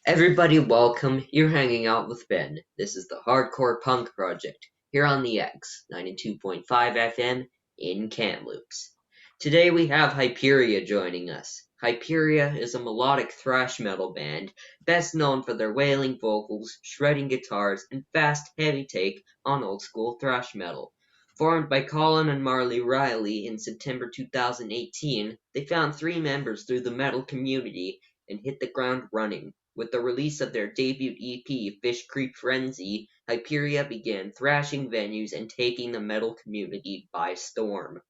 Everybody welcome, you're hanging out with Ben. This is the Hardcore Punk Project, here on the X, 92.5 FM in Kamloops. Today we have Hyperia joining us. Hyperia is a melodic thrash metal band, best known for their wailing vocals, shredding guitars, and fast, heavy take on old-school thrash metal. Formed by Colin and Marley Riley in September 2018, they found 3 members through the metal community and hit the ground running. With the release of their debut EP, Fish Creek Frenzy, Hyperia began thrashing venues and taking the metal community by storm.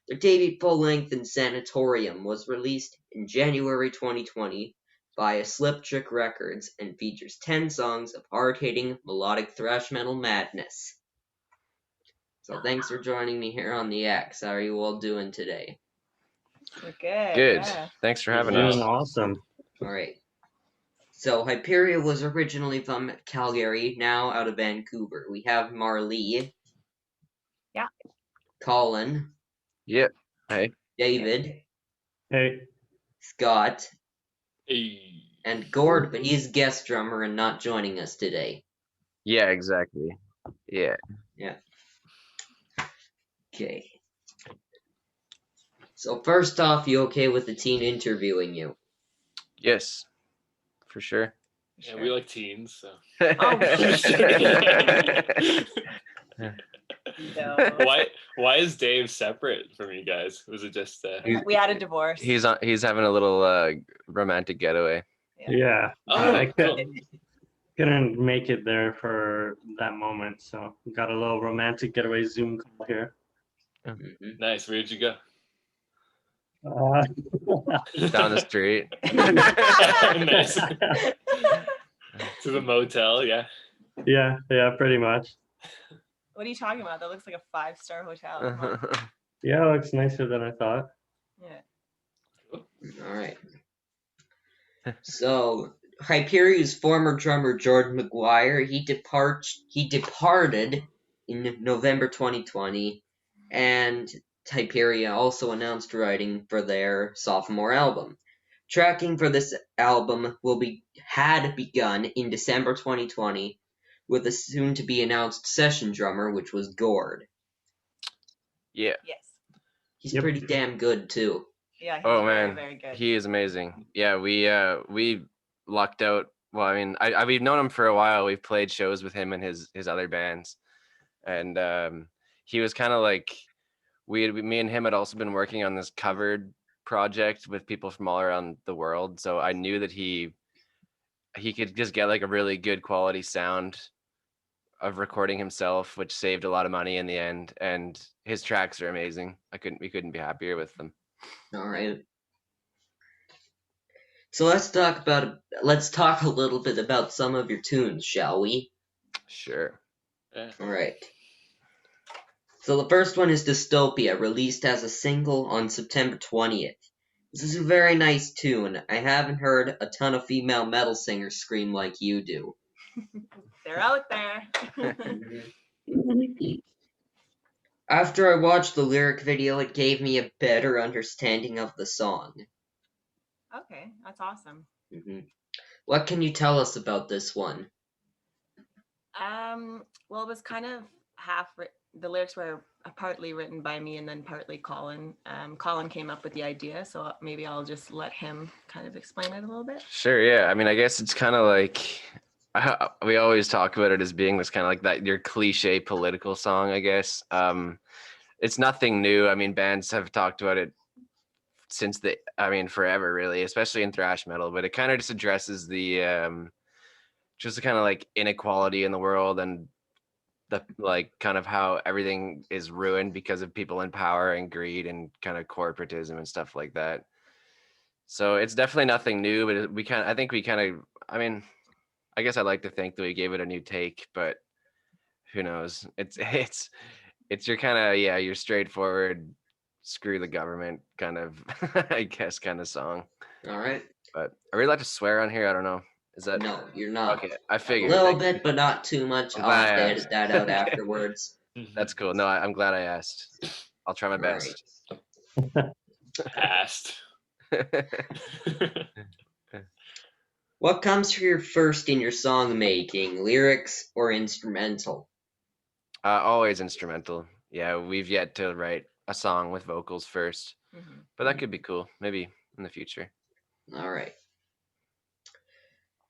Their debut full-length Sanatorium was released in January 2020 via Sliptrick Records and features 10 songs of hard-hitting melodic thrash metal madness. So thanks for joining me here on the X. How are you all doing today? We're good. Good. Yeah. Thanks for having Doing us. awesome. Alright. So Hyperia was originally from Calgary, now out of Vancouver. We have Marley. Yeah. Colin. Yep. Hey. David. Hey. Scott. Hey. And Gord, but he's guest drummer and not joining us today. Yeah, exactly. Yeah. Yeah. Okay. So first off, you okay with the team interviewing you? Yes. For sure. Yeah, we like teens, so. No. Why is Dave separate from you guys? Was it just We had a divorce. He's having a little romantic getaway. Yeah. Oh, I cool. couldn't make it there for that moment, so we got a little romantic getaway Zoom call here. Mhm. Nice. Where'd you go? Down the street. Nice. To the motel, yeah. yeah, pretty much. What are you talking about? That looks like a 5-star hotel. Yeah, it looks nicer than I thought. Yeah. Alright. So, Hyperia's former drummer Jordan McGuire, he departed in November 2020, and Hyperia also announced writing for their sophomore album. Tracking for this album had begun in December 2020 with a soon-to-be-announced session drummer, which was Gord. Yeah. Yes. He's Yep. pretty damn good, too. Yeah. He's Oh very, man, very good. he is amazing. Yeah, we lucked out. Well, I mean, we've known him for a while. We've played shows with him and his other bands, and he was kind of like me and him had also been working on this covered project with people from all around the world. So I knew that he could just get like a really good quality sound of recording himself, which saved a lot of money in the end. And his tracks are amazing. We couldn't be happier with them. All right. So let's talk a little bit about some of your tunes, shall we? Sure. Yeah. All right. So the first one is Dystopia, released as a single on September 20th. This is a very nice tune. I haven't heard a ton of female metal singers scream like you do. They're out there. After I watched the lyric video, it gave me a better understanding of the song. Okay, that's awesome. What can you tell us about this one? Well, it was kind of the lyrics were partly written by me and then partly Colin. Colin came up with the idea, so maybe I'll just let him kind of explain it a little bit. Sure. Yeah. I mean, I guess it's kind of like we always talk about it as being this kind of like that your cliche political song. I guess it's nothing new. I mean, bands have talked about it since forever, really, especially in thrash metal. But it kind of just addresses the just the kind of like inequality in the world and the like kind of how everything is ruined because of people in power and greed and kind of corporatism and stuff like that. So it's definitely nothing new, but I guess I like to think that we gave it a new take, but who knows? It's your kind of your straightforward screw the government kind of I guess kind of song. All right. But are we allowed to swear on here? I don't know. Is that No, you're not. okay? I A figured. little bit, but not too much. I'm I'll glad have I to edit that out asked. afterwards. That's cool. No, I'm glad I asked. I'll try my All right. best. Asked. What comes first in your song making, lyrics or instrumental? Always instrumental. Yeah, we've yet to write a song with vocals first, but that could be cool. Maybe in the future. All right.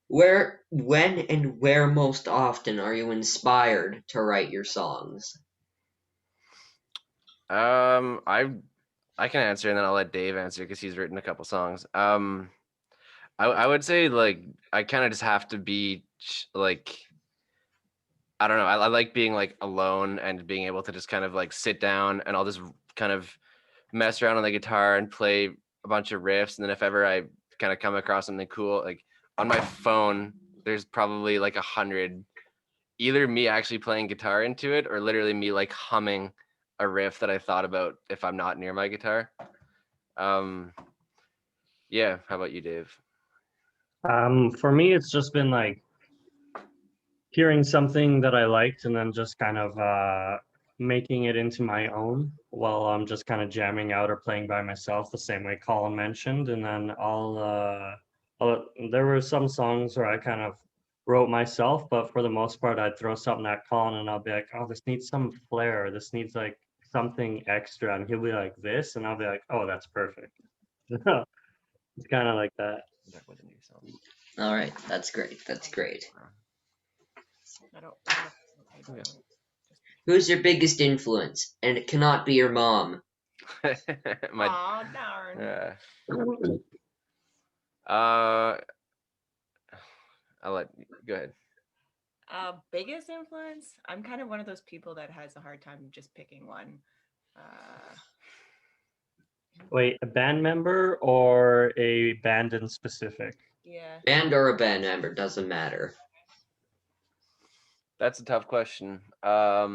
Where, when, and where most often are you inspired to write your songs? I can answer, and then I'll let Dave answer because he's written a couple songs. I would say like I kind of just have to be like I don't know. I like being like alone and being able to just kind of like sit down and I'll just kind of mess around on the guitar and play a bunch of riffs. And then if ever I kind of come across something cool, like on my phone, there's probably like 100, either me actually playing guitar into it or literally me like humming a riff that I thought about if I'm not near my guitar. Yeah. How about you, Dave? For me, it's just been like hearing something that I liked and then just kind of making it into my own while I'm just kind of jamming out or playing by myself, the same way Colin mentioned. And then there were some songs where I kind of wrote myself, but for the most part, I'd throw something at Colin and I'll be like, oh, this needs some flair. This needs like something extra. And he'll be like this. And I'll be like, oh, that's perfect. It's kind of like that. All right, that's great. That's great. Who's your biggest influence? And it cannot be your mom. Aw, darn. I'll let go ahead. Biggest influence? I'm kind of one of those people that has a hard time just picking one. Wait, a band member or a band in specific? Yeah. Band or a band member, doesn't matter. That's a tough question. Yeah,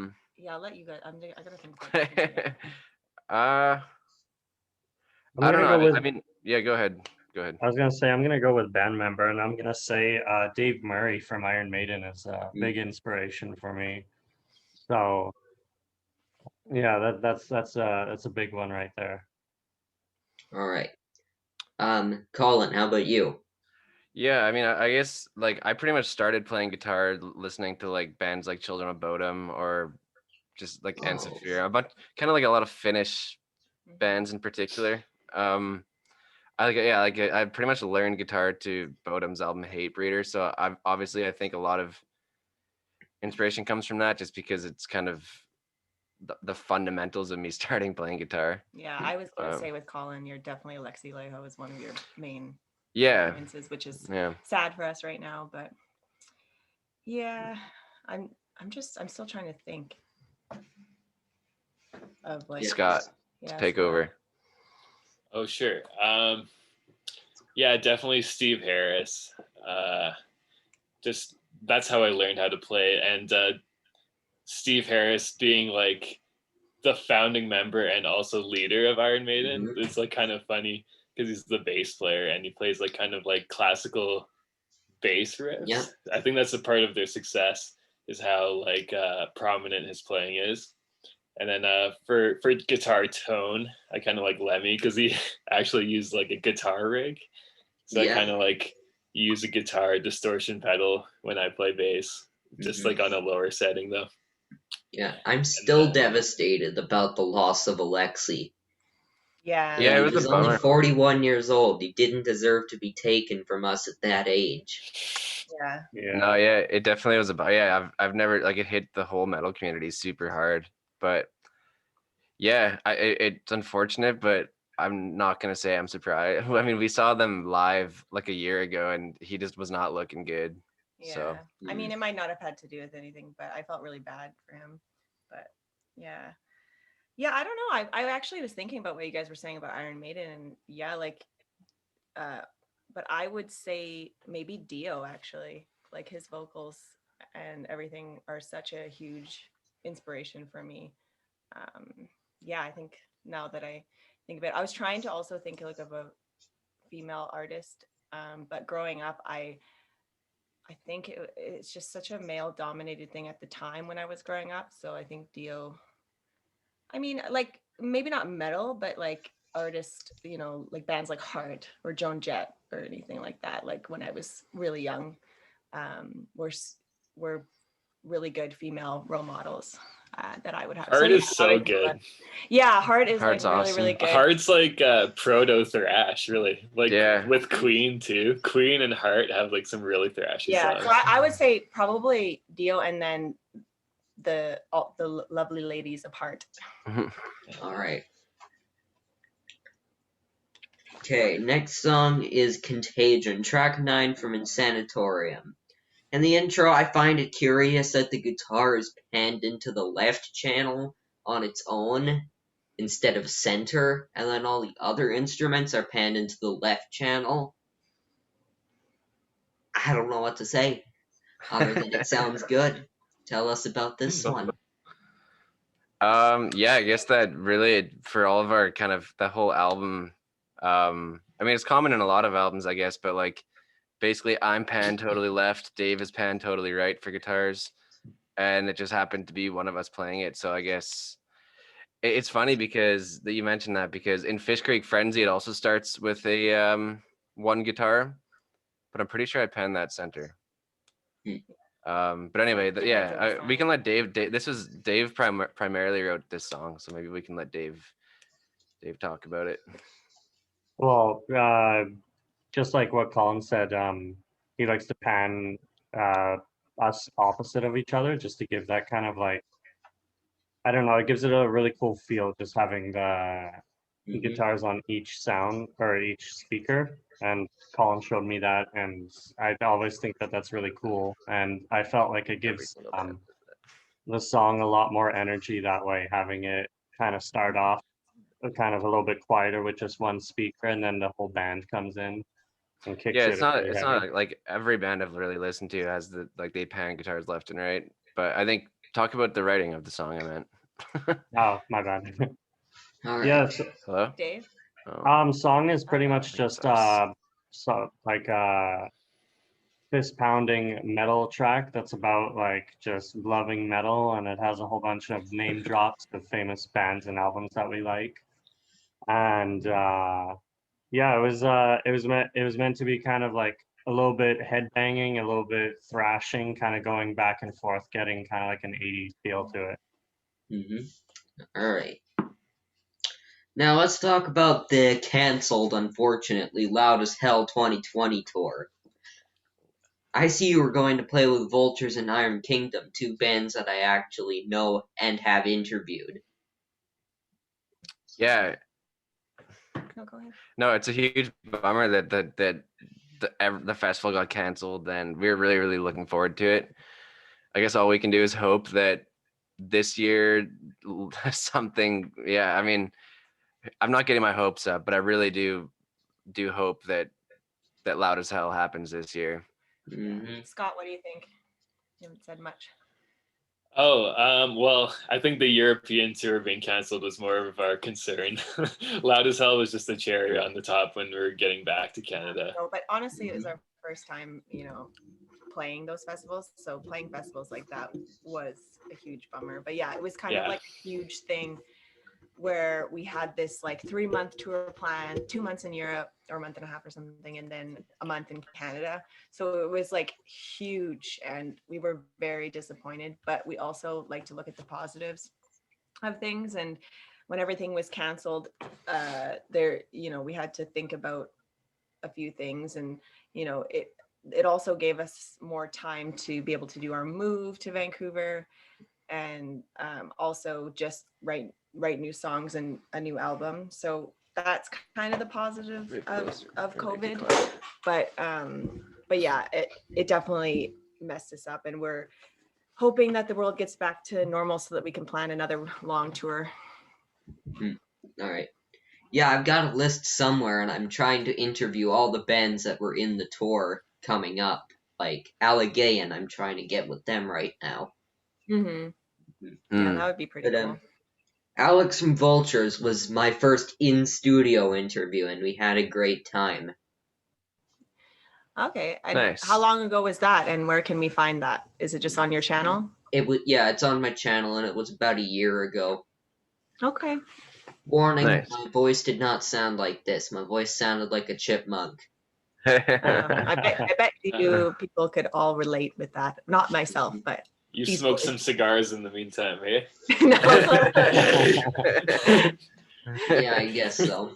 I'll let you guys. I gotta think about this. I don't know. I mean, yeah, go ahead. Go ahead. I was gonna say I'm gonna go with band member, and I'm gonna say Dave Murray from Iron Maiden is a big inspiration for me. So yeah, that's a big one right there. All right. Colin, how about you? Yeah, I mean, I guess like I pretty much started playing guitar listening to like bands like Children of Bodom or just like Ensafir, but kind of like a lot of Finnish bands in particular. I pretty much learned guitar to Bodom's album Hate Breeder, so I think a lot of inspiration comes from that, just because it's kind of the fundamentals of me starting playing guitar. Yeah, I was gonna say with Colin, you're definitely Alexi Leho is one of your main influences, which is sad for us right now, but yeah, I'm still trying to think of like Scott, take over. Oh, sure. Yeah, definitely Steve Harris. Just that's how I learned how to play. And Steve Harris being like the founding member and also leader of Iron Maiden, it's like kind of funny because he's the bass player and he plays like kind of like classical bass riffs. Yeah. I think that's a part of their success is how like prominent his playing is. And then for guitar tone, I kind of like Lemmy because he actually used like a guitar rig. So I kind of like use a guitar distortion pedal when I play bass, just like on a lower setting though. Yeah, I'm still devastated about the loss of Alexi. Yeah. Yeah, he was only 41 years old. He didn't deserve to be taken from us at that age. Yeah. No, yeah, it definitely was about. Yeah, I've never like it hit the whole metal community super hard, but yeah, it's unfortunate, but I'm not gonna say I'm surprised. I mean, we saw them live like a year ago, and he just was not looking good. Yeah. So I mean, it might not have had to do with anything, but I felt really bad for him. But yeah. Yeah, I don't know. I actually was thinking about what you guys were saying about Iron Maiden, and yeah, like but I would say maybe Dio actually. Like his vocals and everything are such a huge inspiration for me. Yeah, I think now that I think about it, I was trying to also think like of a female artist, but growing up, I think it's just such a male dominated thing at the time when I was growing up. So I think Dio, I mean, like maybe not metal, but like artists, like bands like Heart or Joan Jett or anything like that. Like when I was really young, were really good female role models that I would have. Heart is so good. Yeah, Heart is Heart's like really, awesome. really good. Heart's like proto thrash, really. Like Yeah. with Queen too. Queen and Heart have like some really thrashy songs. So I would say probably Dio and then the lovely ladies of Heart. All right. Okay, next song is Contagion, track 9 from Insanatorium. In the intro, I find it curious that the guitar is panned into the left channel on its own instead of center, and then all the other instruments are panned into the left channel. I don't know what to say, other than it sounds good. Tell us about this one. Yeah, I guess that really for all of our kind of the whole album. I mean, it's common in a lot of albums, I guess, but like basically I'm panned totally left, Dave is panned totally right for guitars, and it just happened to be one of us playing it. So I guess it's funny because that you mentioned that, because in Fish Creek Frenzy it also starts with a one guitar, but I'm pretty sure I panned that center. But anyway, we can let Dave. This was Dave primarily wrote this song, so maybe we can let Dave talk about it. Well, just like what Colin said, he likes to pan us opposite of each other just to give that kind of like, I don't know, it gives it a really cool feel just having the guitars on each sound or each speaker. And Colin showed me that, and I always think that that's really cool. And I felt like it gives the song a lot more energy that way, having it kind of start off kind of a little bit quieter with just one speaker, and then the whole band comes in and kicks it. It's not like every band I've really listened to has they pan guitars left and right. But I think talk about the writing of the song. I meant. Oh, my bad. All right. Yes. Hello, Dave. Song is pretty much just fist pounding metal track that's about like just loving metal, and it has a whole bunch of name drops of famous bands and albums that we like. And yeah, it was meant to be kind of like a little bit headbanging, a little bit thrashing, kind of going back and forth, getting kind of like an 80s feel to it. All right. Now let's talk about the cancelled, unfortunately, Loud as Hell 2020 tour. I see you were going to play with Vultures and Iron Kingdom, two bands that I actually know and have interviewed. Yeah. No, go ahead. No, it's a huge bummer that the festival got canceled, and we're really, really looking forward to it. I guess all we can do is hope that this year something. Yeah, I mean, I'm not getting my hopes up, but I really do hope that Loud as Hell happens this year. Scott, what do you think? You haven't said much. Well, I think the European tour being canceled was more of our concern. Loud as Hell was just a cherry on the top when we were getting back to Canada. No, but honestly, it was our first time, playing those festivals. So playing festivals like that was a huge bummer. But yeah, it was kind of like a huge thing where we had this like 3-month tour plan, 2 months in Europe or a month and a half or something, and then a month in Canada. So it was like huge, and we were very disappointed, but we also like to look at the positives of things. And when everything was canceled, we had to think about a few things, and it also gave us more time to be able to do our move to Vancouver, and also just write new songs and a new album. So that's kind of the positive of COVID. But yeah, it definitely messed us up, and we're hoping that the world gets back to normal so that we can plan another long tour. All right. Yeah, I've got a list somewhere, and I'm trying to interview all the bands that were in the tour coming up. Like Allegaeon, I'm trying to get with them right now. Yeah, that would be pretty cool. Alex from Vultures was my first in-studio interview, and we had a great time. Okay. And nice. How long ago was that, and where can we find that? Is it just on your channel? It's on my channel, and it was about a year ago. Okay. Warning, Nice. my voice did not sound like this. My voice sounded like a chipmunk. I bet you people could all relate with that. Not myself, but You These smoke boys. some cigars in the meantime, eh? no. Yeah, I guess so.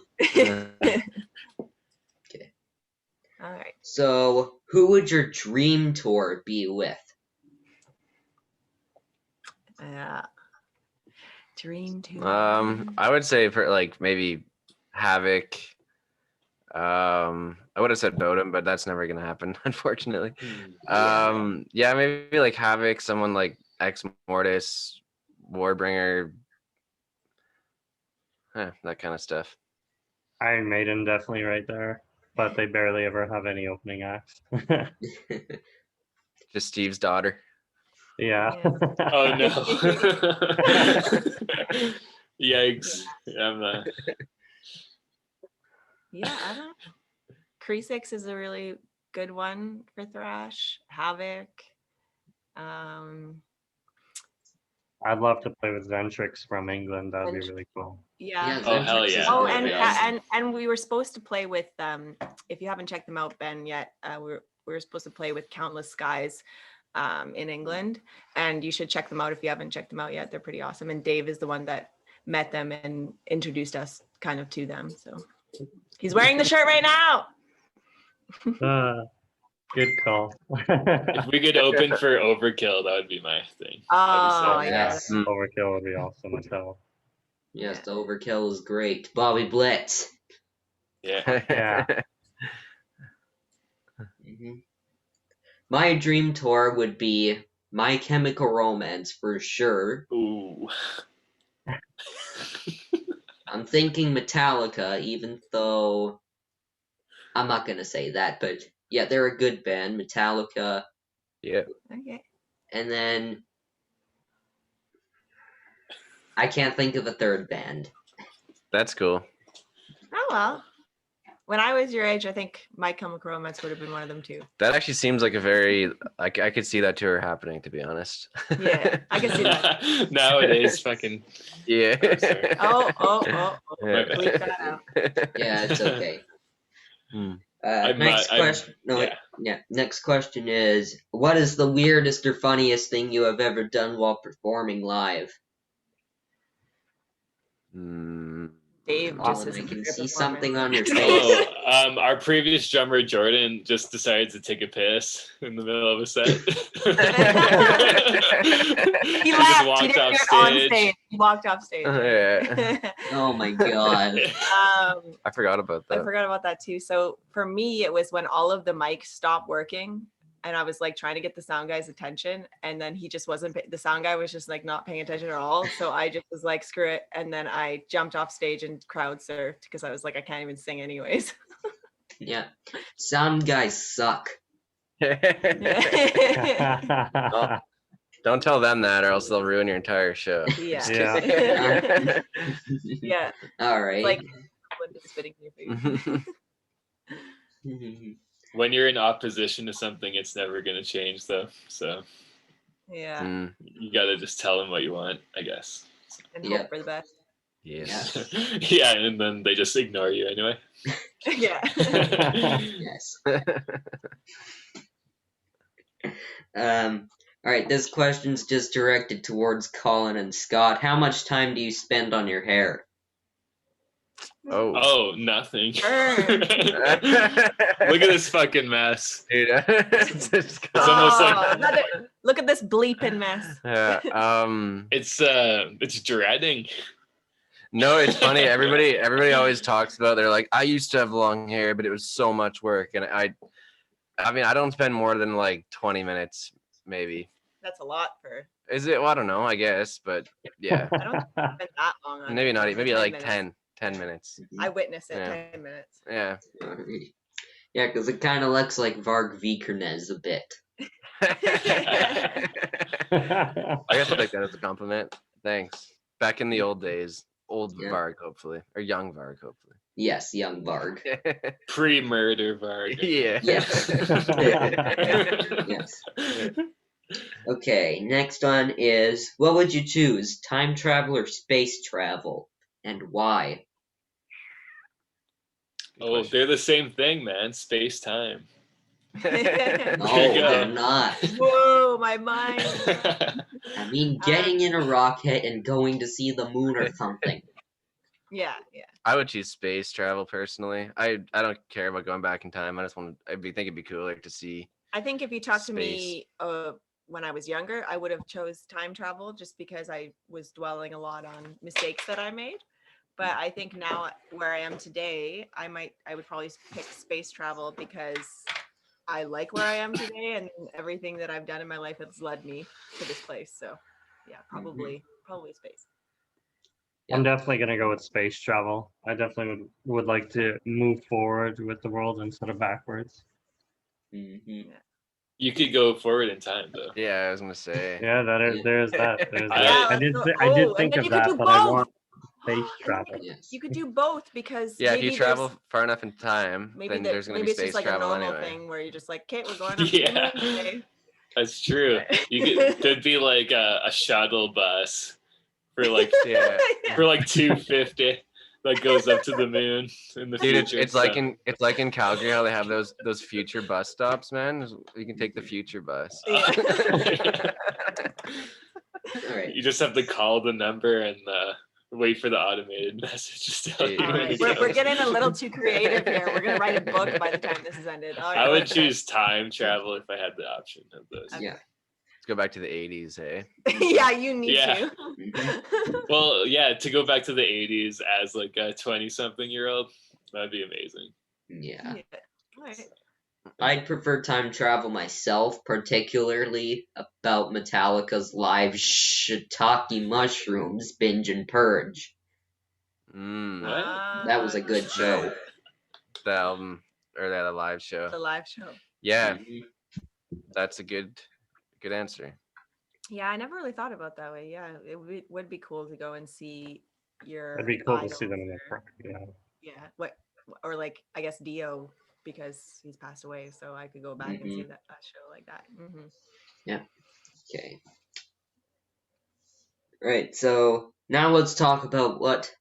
All right. So, who would your dream tour be with? Dream tour. I would say for like maybe Havoc. I would have said Bodum, but that's never gonna happen, unfortunately. Yeah, maybe like Havoc, someone like Ex Mortis, Warbringer, that kind of stuff. Iron Maiden definitely right there, but they barely ever have any opening acts. Just Steve's daughter. Yeah. Oh no! Yikes! I'm Yeah, I don't know. Creasix is a really good one for thrash. Havoc. I'd love to play with Zentrix from England. That'd be Zentrix. really cool. Yeah. Oh, hell yeah. Oh, That'd and be awesome. and we were supposed to play with if you haven't checked them out, Ben, yet, we were supposed to play with Countless Skies in England, and you should check them out if you haven't checked them out yet. They're pretty awesome. And Dave is the one that met them and introduced us kind of to them. So he's wearing the shirt right now. Good call. If we could open for Overkill, that would be my thing. Oh, That'd be sick. yeah. Yes. Overkill would be awesome as hell. Yes, the Overkill is great. Bobby Blitz. Yeah. Yeah. My dream tour would be My Chemical Romance for sure. Ooh. I'm thinking Metallica, even though I'm not gonna say that, but yeah, they're a good band, Metallica. Yeah. Okay. And then I can't think of a third band. That's cool. Oh well. When I was your age, I think My Chemical Romance would have been one of them too. That actually seems like a very I could see that tour happening, to be honest. Yeah, I can see that. Nowadays, fucking. Yeah. Oh, sorry. Oh. Yeah. Bleep that out. Yeah, it's okay. I'm Next not- question. Next question is: what is the weirdest or funniest thing you have ever done while performing live? Dave Oh, just I isn't can good see performance. something on your face. Oh, our previous drummer Jordan just decided to take a piss in the middle of a set. He just left. walked He didn't off get on stage. stage. He walked off stage. Yeah. Oh my god. I forgot about I that. forgot about that too. So for me, it was when all of the mics stopped working and I was like trying to get the sound guy's attention. And then he just wasn't, the sound guy was just like not paying attention at all. So I just was like, screw it. And then I jumped off stage and crowd surfed because I was like, I can't even sing anyways. Yeah. Sound guys suck. Don't tell them that, or else they'll ruin your entire show. Yeah. Just Yeah. Yeah. Alright. Like spitting in your face. When you're in opposition to something, it's never going to change, though. So Yeah. you got to just tell them what you want, I guess. And Yeah. hope for the best. Yes. Yeah, and then they just ignore you anyway. Yeah. Yes. Alright, this question's just directed towards Colin and Scott. How much time do you spend on your hair? Oh, nothing. Burn. Look at this fucking mess. Dude, It's almost like look at this bleeping mess. yeah. it's dreading. No, it's funny. Everybody always talks about. They're like, I used to have long hair, but it was so much work, and I mean, I don't spend more than like 20 minutes, maybe. That's a lot for. Is it? Well, I don't know. I guess, but yeah, I don't spend that long on maybe it. not. Maybe like minutes. 10 minutes. I witness it. Yeah. 10 minutes. Yeah. Yeah, because it kind of looks like Varg Vikernes a bit. I guess I'll take that as a compliment. Thanks. Back in the old days, old Yeah. Varg, hopefully, or young Varg, hopefully. Yes, young Varg. Pre-murder Varg. Yeah. Yes. Okay, next one is, what would you choose, time travel or space travel? and why? Good Oh, question. they're the same thing, man. Space time. No, There you go. they're not. Whoa, my mind. I mean, getting in a rocket and going to see the moon or something. Yeah. I would choose space travel personally. I don't care about going back in time. I just want to. Think it'd be cooler to see. I think if you talked to Space. me when I was younger, I would have chose time travel just because I was dwelling a lot on mistakes that I made. But I think now where I am today, I would probably pick space travel because I like where I am today and everything that I've done in my life has led me to this place. So yeah, probably space. I'm definitely gonna go with space travel. I definitely would like to move forward with the world instead of backwards. Mhm. You could go forward in time, though. Yeah, I was gonna say. Yeah, there's that. There's that. Yeah, I did and think then of you could that, do but I both. want space travel. Yes. You could do both because Yeah, if maybe you travel far enough in time, maybe then there's gonna be maybe it's space just like a travel normal anyway. thing where you're just like, okay, we're going up to the Yeah. moon today. That's true. There'd be like a shuttle bus for like Yeah, for like $250 that goes up to the moon in the dude, future. it's like in Calgary how they have those future bus stops, man. You can take the future bus. Yeah. All right. You just have to call the number and wait for the automated message to tell you All when right, to go. we're getting a little too creative here. We're gonna write a book by the time this is ended. All right, I would what's choose time travel if I had the option of those. Yeah. Let's go back to the 80s, hey? next? Yeah, you need Yeah. to. Mhm. Well, yeah, to go back to the 80s as like a 20-something-year-old, that'd be amazing. Yeah. Yeah. All right. I'd prefer time travel myself, particularly about Metallica's live shiitake mushrooms binge and purge. Mm, What? That was a good show. the album or the live show. The live show. Yeah, Mhm. that's a good answer. Yeah, I never really thought about that way. Yeah, it would be cool to go and see your. It'd be cool to idols see them in the or- front. Yeah. Yeah, what or like I guess Dio because he's passed away, so I could go back and see that show like that. Okay. Right, so now let's talk about what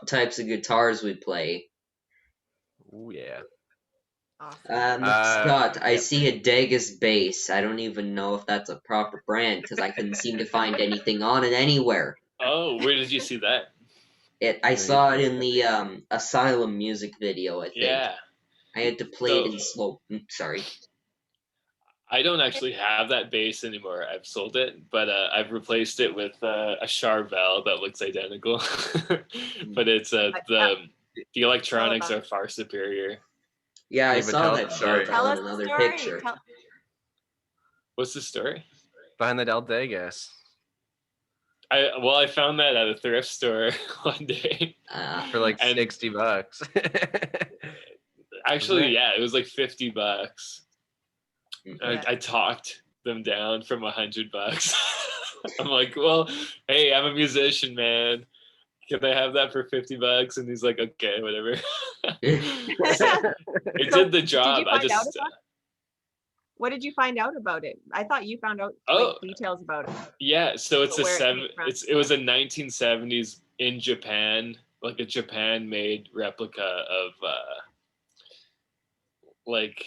types of guitars we play. Oh yeah. Awesome. Scott, I yep. see a Degas bass. I don't even know if that's a proper brand because I couldn't seem to find anything on it anywhere. Oh, where did you see that? I saw it in the Asylum music video, I think. Yeah. I had to play it So- in slow. Sorry. I don't actually have that bass anymore. I've sold it, but I've replaced it with a Charvel that looks identical. But it's the electronics are far superior. Yeah, I Yeah, but saw tell that the story. Charvel in the another story. picture. What's the story? Behind the Del Degas. I found that at a thrift store one day. For like And- $60. Actually, Right. yeah, it was like $50. Yeah. I talked them down from $100. I'm like, well, hey, I'm a musician, man. Can I have that for $50? And he's like, okay, whatever. It So, did the job. find out about it? What did you find out about it? I thought you found out Oh. details about it. Yeah, so it's So where it came from. it was a 1970s in Japan, like a Japan-made replica of like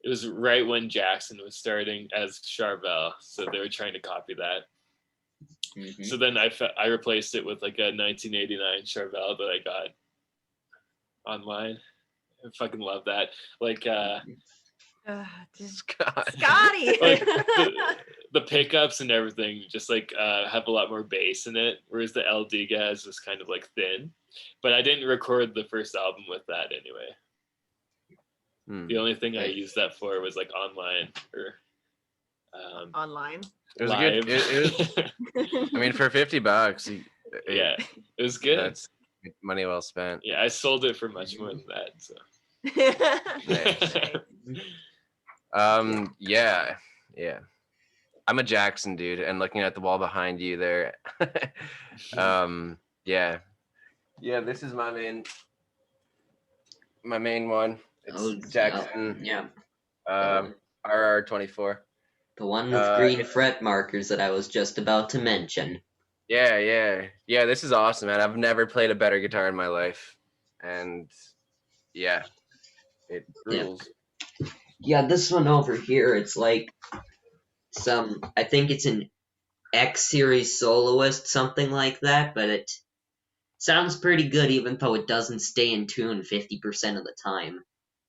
it was right when Jackson was starting as Charvel, so they were trying to copy that. Mhm. So then I replaced it with like a 1989 Charvel that I got online. I fucking love that. Like Scott. Scotty. like the pickups and everything just like have a lot more bass in it, whereas the El Digas was kind of like thin. But I didn't record the first album with that anyway. The only thing I used that for was like online or Online. It was a live. good. It was, I mean, for $50, Yeah, it was good. That's money well spent. Yeah, I sold it for much more than that. So. Yeah. I'm a Jackson dude, and looking at the wall behind you there. Yeah. This is my main one. It's Jackson. Yeah. RR24. The one with green it's- fret markers that I was just about to mention. Yeah. This is awesome, man. I've never played a better guitar in my life, and yeah, it rules. Yeah, this one over here, it's like I think it's an X series soloist, something like that, but it sounds pretty good even though it doesn't stay in tune 50% of the time.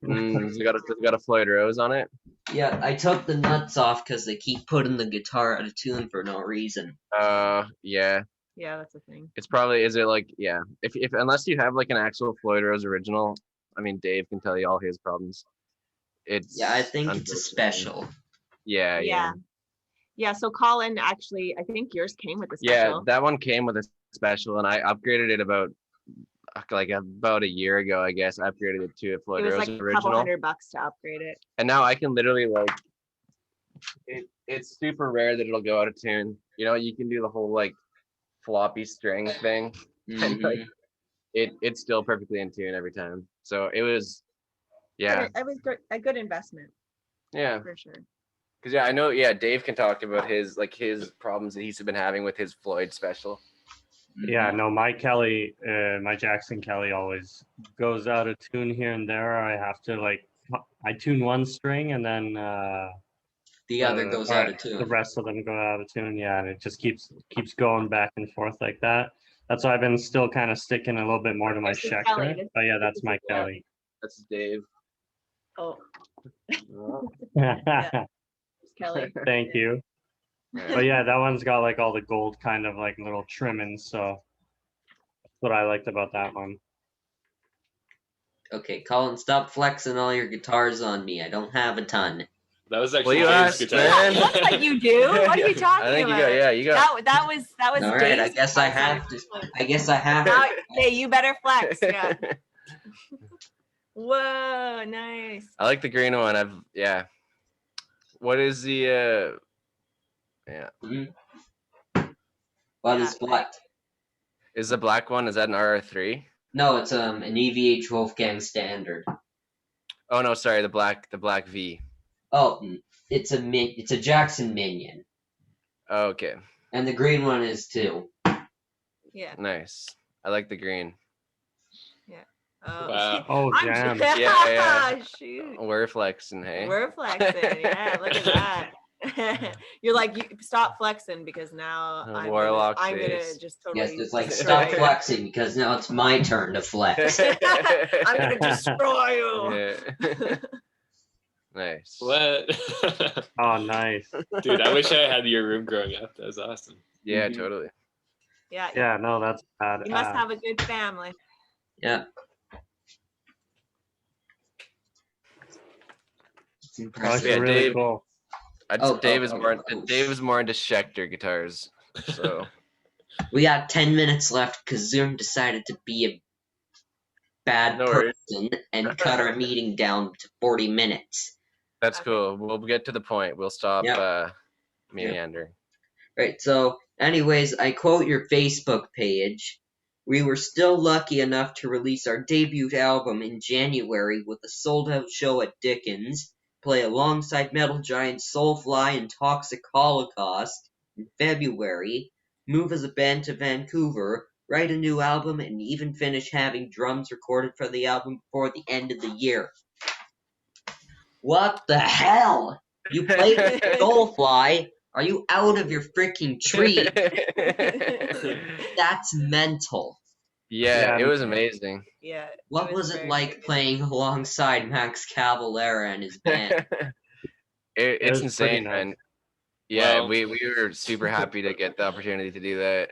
It's got a Floyd Rose on it. Yeah, I took the nuts off because they keep putting the guitar out of tune for no reason. Yeah. Yeah, that's a thing. It's probably, is it like, yeah, if unless you have like an actual Floyd Rose original, I mean, Dave can tell you all his problems. Yeah, I think it's a special. Yeah. So Colin, actually, I think yours came with the Yeah, special. that one came with a special, and I upgraded it about a year ago, I guess. I upgraded it to a Floyd It was Rose like original. $200 to upgrade it. And now I can literally like, it's super rare that it'll go out of tune. You know, you can do the whole like floppy string thing. And like, it's still perfectly in tune every time. So it was, yeah. It was a good investment. Yeah. For sure. Because I know, Dave can talk about his problems that he's been having with his Floyd special. Yeah, no, my Jackson Kelly always goes out of tune here and there. I have to I tune one string and then the other goes out of tune. The rest of them go out of tune, and it just keeps going back and forth like that. That's why I've been still kind of sticking a little bit more to my Schecter. But yeah, that's my Kelly. That's Dave. Oh. Kelly. Thank you. But yeah, that one's got like all the gold kind of like little trimmings, so that's what I liked about that one. Okay, Colin, stop flexing all your guitars on me. I don't have a ton. That was actually Dave's guitar. It looks like you do. What are you talking I think about? you got. That was All right, Dave's I guess I have to. Now, hey, you better flex. Yeah. Whoa, nice. I like the green one. What is the What is black? Is the black one? Is that an RR3? No, it's an EVH Wolfgang standard. Oh no, sorry, the black V. Oh, it's a Jackson Minion. Oh, okay. And the green one is too. Yeah. Nice. I like the green. Yeah. Wow. Oh, damn. Yeah. Shoot. We're flexing, hey. We're flexing. Yeah, look at that. You're like, you stop flexing because now I'm gonna just totally. Yes, it's like stop flexing because now it's my turn to flex. I'm gonna destroy you. Yeah. Nice. What? Oh, nice. Dude, I wish I had your room growing up. That was awesome. Yeah, totally. Yeah. Yeah, no, that's bad. You must have a good family. Yeah. It's impressive. Yeah, really Dave. cool. Dave is more into Schecter guitars. So we got 10 minutes left because Zoom decided to be a bad person and cut our meeting down to 40 minutes. That's cool. We'll get to the point. We'll stop meandering. Right, so anyways, I quote your Facebook page. We were still lucky enough to release our debut album in January with a sold-out show at Dickens, play alongside metal giants Soulfly and Toxic Holocaust in February, move as a band to Vancouver, write a new album, and even finish having drums recorded for the album before the end of the year. What the hell? You played with Soulfly? Are you out of your freaking tree? That's mental. Yeah, it was amazing. Yeah. What was it like playing alongside Max Cavalera and his band? It's insane, nice. man. Yeah, Well, we were super happy to get the opportunity to do that.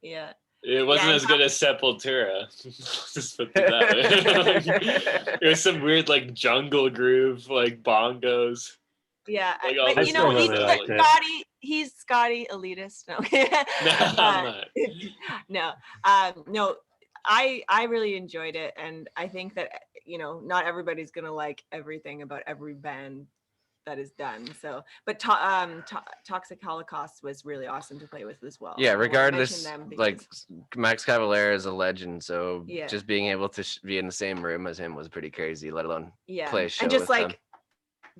Yeah. it wasn't as good as Sepultura. Just put it that way. It was some weird like jungle groove, like bongos. Yeah, Like, all but this you know, stuff he's really like like it. He's Scotty elitist. No, No, I'm not. no. I really enjoyed it, and I think that not everybody's gonna like everything about every band that is done. So, but Toxic Holocaust was really awesome to play with as well. Yeah, I wanna regardless, mention them like because- Max Cavalera is a legend, so Yeah. just being able to be in the same room as him was pretty crazy. Let alone yeah, play a show and just with like them.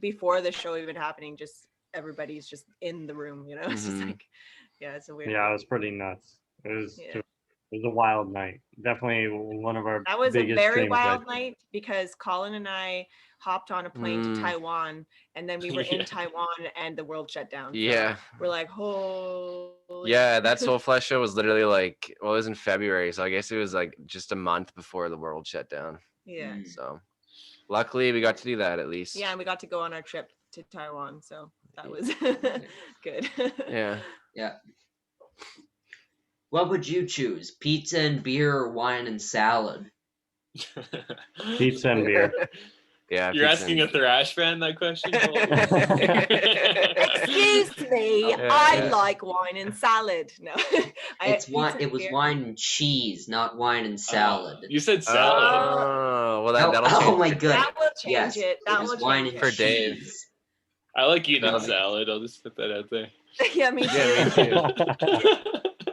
before the show even happening, just everybody's just in the room. It's just Mhm. like Yeah, it's a weird. Yeah, it was pretty nuts. Yeah. It was a wild night. Definitely one of our That was a biggest very dreams. I wild think. night because Colin and I hopped on a plane to Taiwan, and then we were in Yeah. Taiwan and the world shut down. So Yeah. we're like, holy. Yeah, that Soulfly show was literally like, well, it was in February, so I guess it was like just a month before the world shut down. Yeah. So luckily we got to do that at least. Yeah, and we got to go on our trip to Taiwan, so that was good. Yeah. Yeah. What would you choose? Pizza and beer or wine and salad? Pizza and beer. Yeah. You're pizza asking and- a thrash fan that question? Excuse me, Yeah, I yeah. like wine and salad. No, I It's had wine. pizza It and was beer. wine and cheese, not wine and salad. You said salad. Oh, well, that'll oh change. my god! That will change Yes, it. That was will wine change and For it. Dave. cheese. I like eating No. salad. I'll just put that out there. Yeah, me too. Yeah, me too.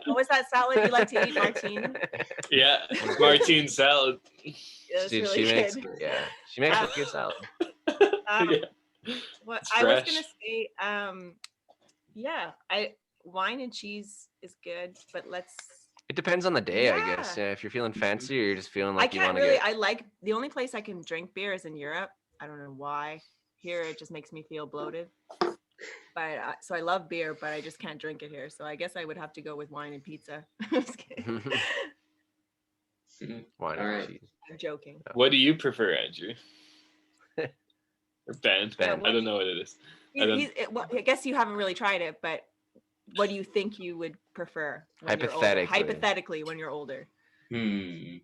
What was that salad you like to eat, Martine? Yeah, Martine salad. That's Dude, really she makes good. she makes a good salad. Yeah. What It's I was fresh. gonna say, yeah, wine and cheese is good, but It depends on the day, I guess. Yeah. Yeah, if you're feeling fancy or you're just feeling I like you can't want to really. get. I like the only place I can drink beer is in Europe. I don't know why. Here it just makes me feel bloated. But so I love beer, but I just can't drink it here. So I guess I would have to go with wine and pizza. Just kidding. Wine All and right. cheese. I'm joking. What do you prefer, Andrew? Or Ben? Ben. I don't know what it is. I don't- Well, I guess you haven't really tried it, but what do you think you would prefer when you're older? Hypothetically. Hypothetically, when you're older. I'm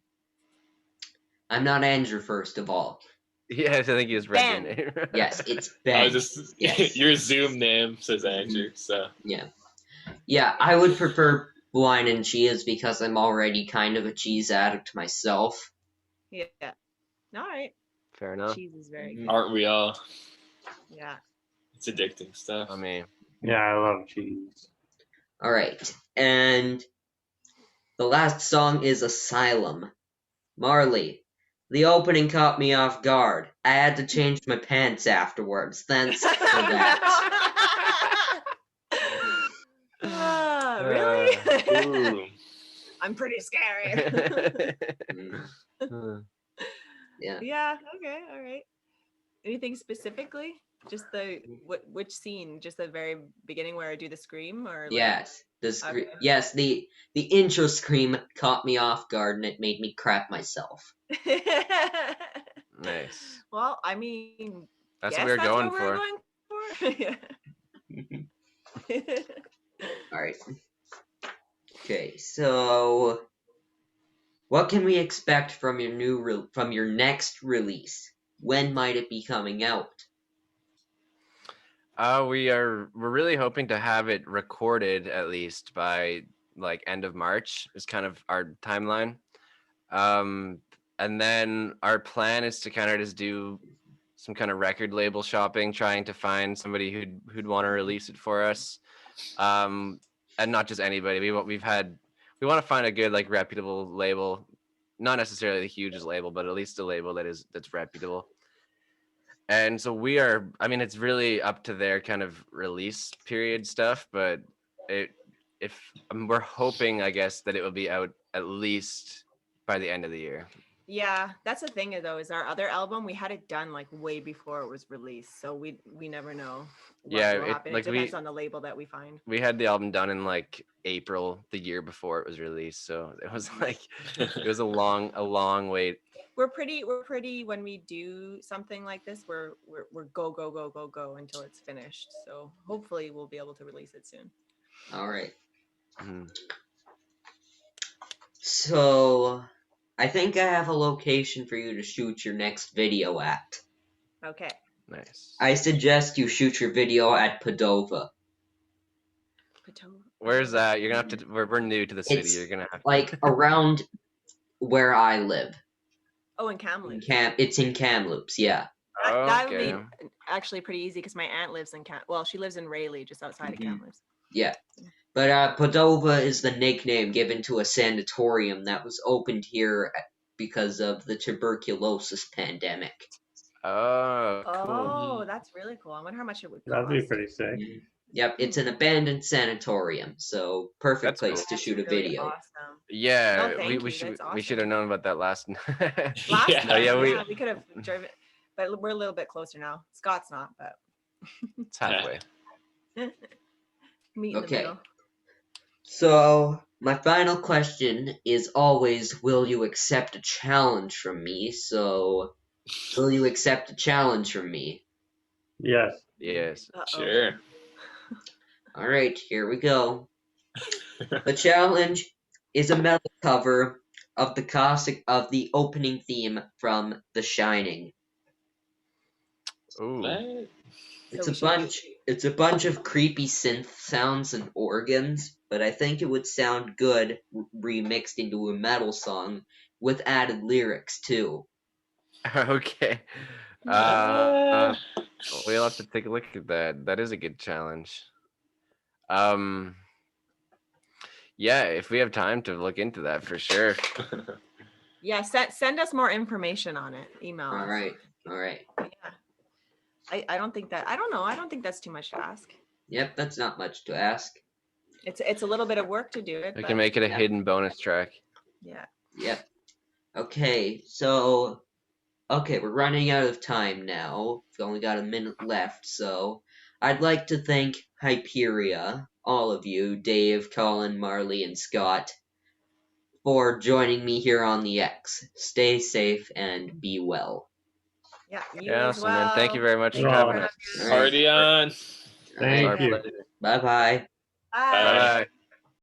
not Andrew, first of all. Yes, I think he was Ben. Reggie. Yes, it's I Ben. was just Yes. your Zoom name says Andrew, so Yeah, I would prefer wine and cheese because I'm already kind of a cheese addict myself. Yeah. All right. Fair enough. Cheese is very good. aren't we all? Yeah. It's addicting stuff. I mean, Yeah, I love cheese. All right, and the last song is Asylum Marley. The opening caught me off guard. I had to change my pants afterwards. Thanks for that. Really? Ooh. I'm pretty scary. Mm, yeah. Yeah. Okay. All right. Anything specifically? Just which scene? Just the very beginning where I do the scream, or like... Yes. Okay. Yes, the intro scream caught me off guard and it made me crap myself. nice. Well, I mean, That's guess what we were that's going what for. we're going for. Yeah. All right. Okay, so what can we expect from your from your next release? When might it be coming out? We're really hoping to have it recorded at least by like end of March is kind of our timeline. And then our plan is to kind of just do some kind of record label shopping, trying to find somebody who'd want to release it for us. And not just anybody. We want to find a good like reputable label, not necessarily the hugest label, but at least a label that's reputable. And so it's really up to their kind of release period stuff, but we're hoping, I guess, that it will be out at least by the end of the year. Yeah, that's the thing though, is our other album, we had it done like way before it was released. So we never know what will happen. It depends on the label that we find. We had the album done in like April the year before it was released. So it was like, it was a long wait. We're pretty when we do something like this, we're go until it's finished. So hopefully we'll be able to release it soon. All right. Mhm. So I think I have a location for you to shoot your next video at. Okay. Nice. I suggest you shoot your video at Padova. Where's that? You're gonna have to. We're new to the city. It's You're gonna have to. like around where I live. Oh, in Kamloops. It's in Kamloops, yeah. That would Okay. be actually pretty easy because my aunt lives in she lives in Rayleigh, just outside of Kamloops. Yeah. But Padova is the nickname given to a sanatorium that was opened here because of the tuberculosis pandemic. Oh, cool. Oh, that's really cool. I wonder how much it would cost. That'd be pretty sick. Yep, it's an abandoned sanatorium, so perfect That's place cool. to shoot a Really video. awesome. Yeah, No, thank we you. should That's we should have awesome. known about that last. Last Yeah. time, yeah, yeah, we- we could have driven, but we're a little bit closer now. Scott's not, but It's halfway. meet in the Okay. middle. So, my final question is always, will you accept a challenge from me? So, will you accept a challenge from me? Yes. Yes. Uh-oh. Sure. All right, here we go. The challenge is a metal cover of the opening theme from The Shining. Ooh. What? It's So a we should bunch. It's a bunch of creepy synth sounds and organs, but I think it would sound good remixed into a metal song with added lyrics too. Okay. Uh, We'll have to take a look at that. That is a good challenge. Um. Yeah, if we have time to look into that for sure. Yeah, send us more information on it. Email All us. right, all right. Yeah. I don't think that, I don't know. I don't think that's too much to ask. Yep, that's not much to ask. It's a little bit of work to do it. We but can make it a Yeah. hidden bonus track. yeah. Yep. Okay, so we're running out of time now. We've only got a minute left, so I'd like to thank Hyperia, all of you, Dave, Colin, Marley, and Scott, for joining me here on the X. Stay safe and be well. Yeah. You Yeah, as awesome, well. man. Thank you very much for You're having welcome. us. All right. Party on. All right. Thank Our you. pleasure. Bye bye. Bye. Bye. Bye.